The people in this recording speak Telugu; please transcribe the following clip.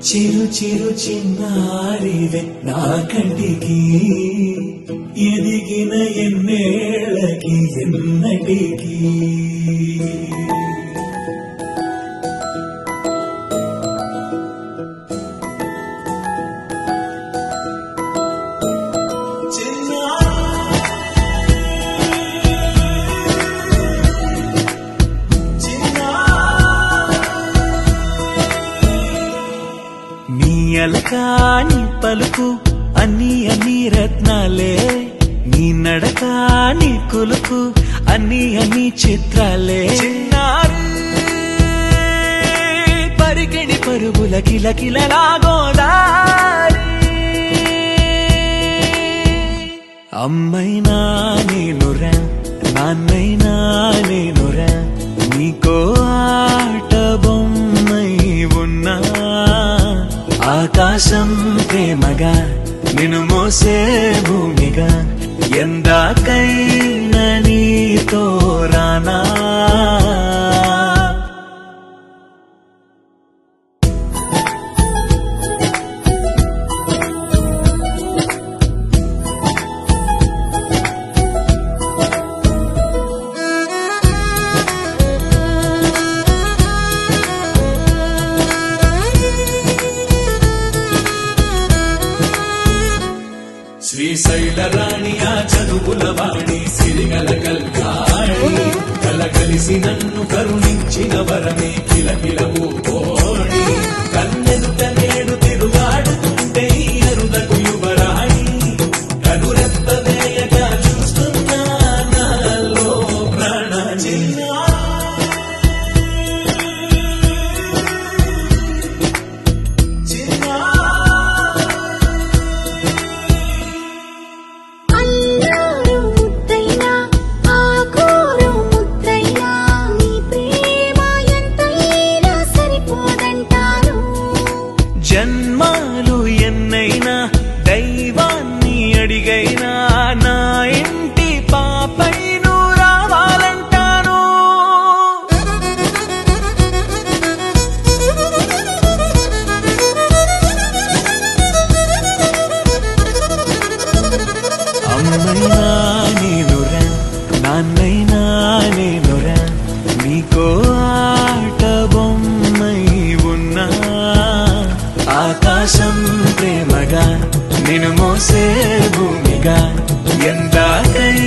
చిరు చిరు చిన్నారివే నా కంటికి ఎదిగిన ఎన్నేళ్ళకి ఎన్నటికి అలకాని పలుకు అన్ని అన్ని రత్నాలే నీ నడకాని కొలుకు అన్ని అన్ని చిత్రాలే పరికిణి పరుగుల కిలకిలలాగోదారి అమ్మైనా నేనురా నాన్నైనా నేనురా నీకో ఆట బొమ్మై ఉన్నా ఆకాశం ప్రేమగా నిన్ను మోసే భూమిగా ఎందాకైనా నీతో రానా శ్రీశైల రాణి ఆ చదువుల వాణి సిరిగల కల్కాణి కలగలిసి నన్ను కరుణించిన వరమే కిలకిల ఓడి కన్నెదుట నేడు తిరుగాడుతుంటే ఈ అరుదకు యువరాణి కనురెప్పవేయగా చూస్తున్నా నాలో ప్రాణ జన్మాలు ఎన్నైనా దైవాన్ని అడిగైనా నా ఇంటి పాపై నువ్వు రావాలంటాను అమ్మైనా నేనురా నాన్నైనా నేనురా నీకో ఆట బొమ్మై ఉన్నా ఆకాశం ప్రేమగా నిన్ను మోసే భూమిగా ఎందాకై